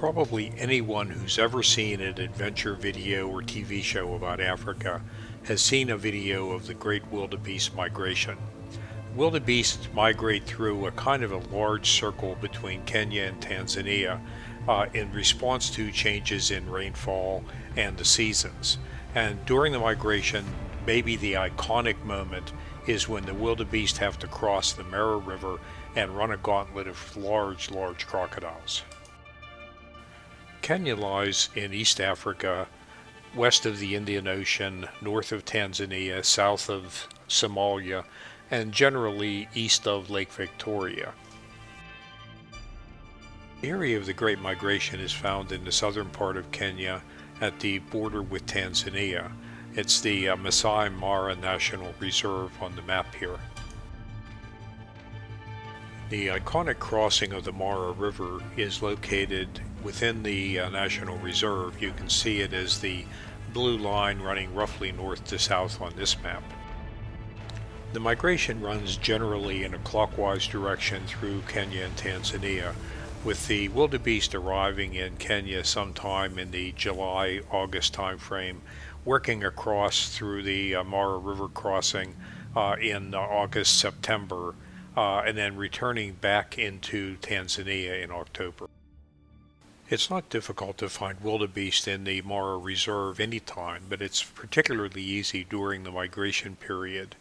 Probably anyone who's ever seen an adventure video or TV show about Africa has seen a video of the great wildebeest migration. Wildebeests migrate through a kind of a large circle between Kenya and Tanzania in response to changes in rainfall and the seasons. And during the migration, maybe the iconic moment is when the wildebeest have to cross the Mara River and run a gauntlet of large crocodiles. Kenya lies in East Africa, west of the Indian Ocean, north of Tanzania, south of Somalia, and generally east of Lake Victoria. The area of the Great Migration is found in the southern part of Kenya at the border with Tanzania. It's the Masai Mara National Reserve on the map here. The iconic crossing of the Mara River is located within the National Reserve. You can see it as the blue line running roughly north to south on this map. The migration runs generally in a clockwise direction through Kenya and Tanzania, with the wildebeest arriving in Kenya sometime in the July-August timeframe, working across through the Mara River crossing in August-September, and then returning back into Tanzania in October. It's not difficult to find wildebeest in the Mara Reserve anytime, but it's particularly easy during the migration period.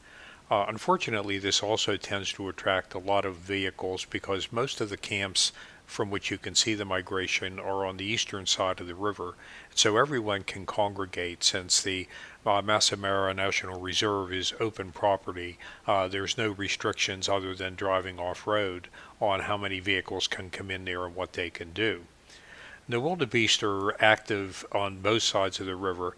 Unfortunately, this also tends to attract a lot of vehicles because most of the camps from which you can see the migration are on the eastern side of the river, so everyone can congregate. Since the Masai Mara National Reserve is open property, there's no restrictions other than driving off-road on how many vehicles can come in there and what they can do. The wildebeest are active on both sides of the river.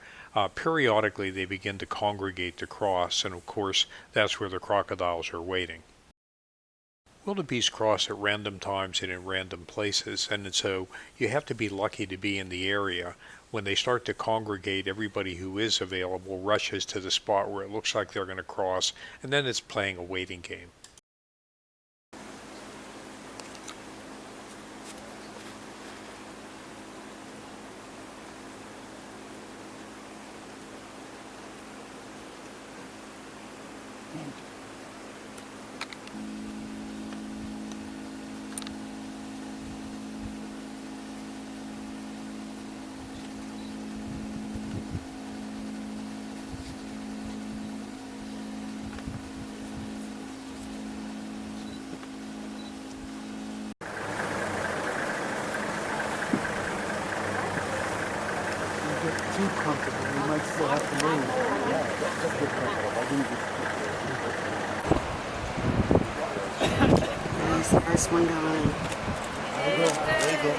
Periodically they begin to congregate to cross, and of course that's where the crocodiles are waiting. Wildebeest cross at random times and in random places, and so you have to be lucky to be in the area. When they start to congregate, everybody who is available rushes to the spot where it looks like they're going to cross, and then it's playing a waiting game. Too comfortable, you might still have to move. Yeah, that's good comfortable. There's the first one going. There you go.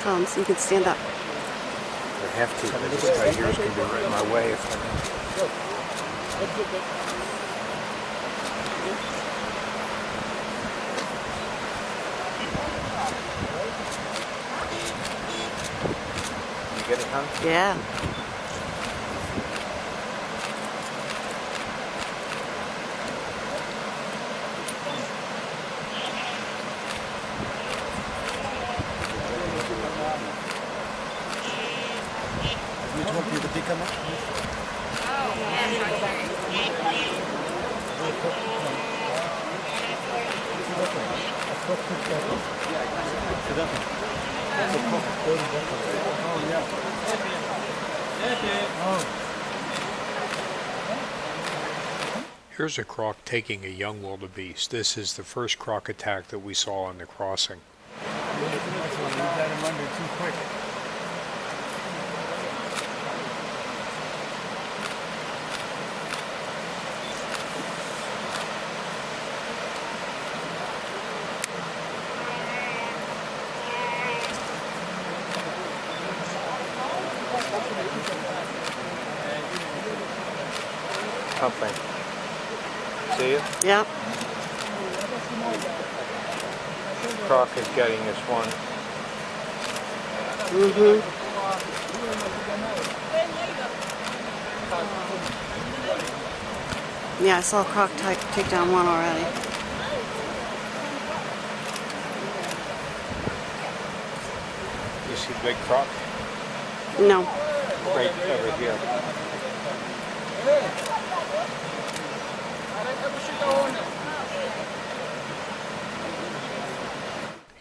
Tom, so you can stand up. I have to, but this guy here is going to be right in my way if I don't. You get it, huh? Yeah. Here's a croc taking a young wildebeest. This is the first croc attack that we saw on the crossing. We got him under too quick. something. See it? Yep. Croc is getting this one. Mm-hmm. Yeah, I saw a croc take down one already. You see big croc? No. Right over here.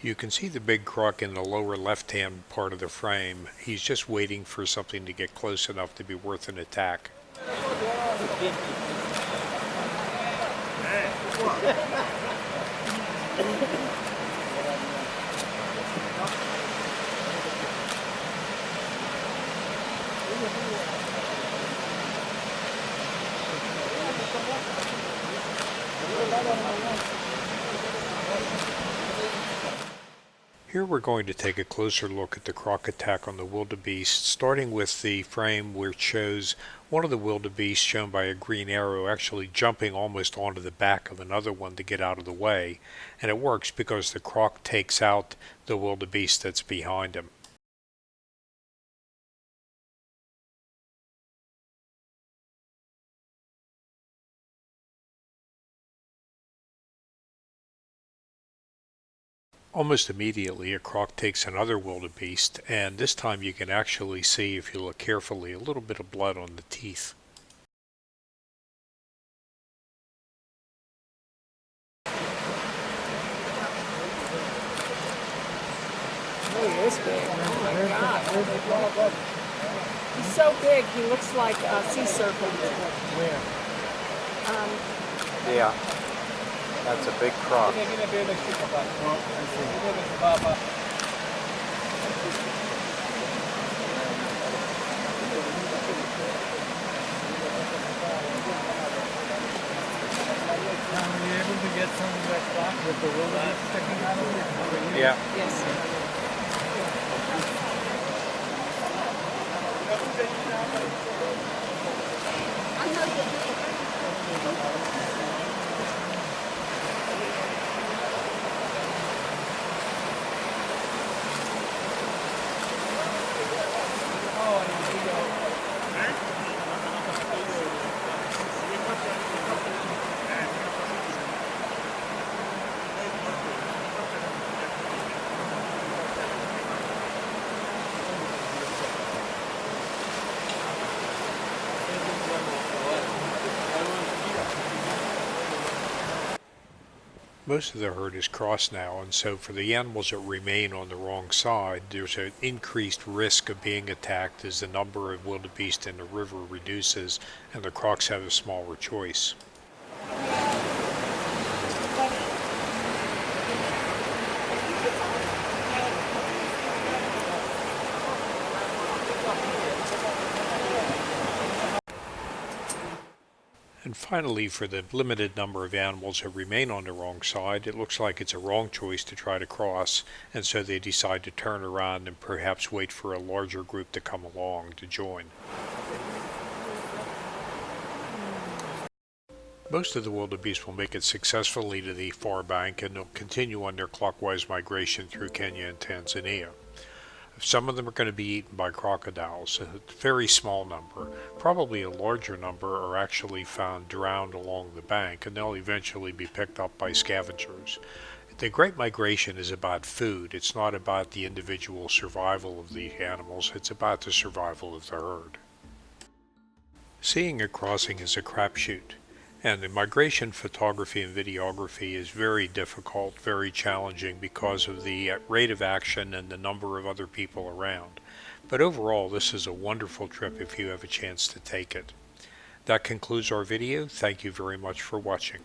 You can see the big croc in the lower left-hand part of the frame. He's just waiting for something to get close enough to be worth an attack. Here we're going to take a closer look at the croc attack on the wildebeest, starting with the frame where it shows one of the wildebeest, shown by a green arrow, actually jumping almost onto the back of another one to get out of the way. And it works because the croc takes out the wildebeest that's behind him. Almost immediately, a croc takes another wildebeest, and this time you can actually see, if you look carefully, a little bit of blood on the teeth. Oh, he is big. Oh my God. He's so big, he looks like a sea serpent. Where? Yeah, that's a big croc. Were you able to get some of that croc with the wildebeest sticking out of it? Yeah. Yes. Most of the herd is crossed now, and so for the animals that remain on the wrong side, there's an increased risk of being attacked as the number of wildebeest in the river reduces and the crocs have a smaller choice. And finally, for the limited number of animals that remain on the wrong side, it looks like it's a wrong choice to try to cross, and so they decide to turn around and perhaps wait for a larger group to come along to join. Most of the wildebeest will make it successfully to the far bank, and they'll continue on their clockwise migration through Kenya and Tanzania. Some of them are going to be eaten by crocodiles, a very small number. Probably a larger number are actually found drowned along the bank, and they'll eventually be picked up by scavengers. The Great Migration is about food. It's not about the individual survival of the animals. It's about the survival of the herd. Seeing a crossing is a crapshoot. And the migration photography and videography is very difficult, very challenging because of the rate of action and the number of other people around. But overall, this is a wonderful trip if you have a chance to take it. That concludes our video. Thank you very much for watching.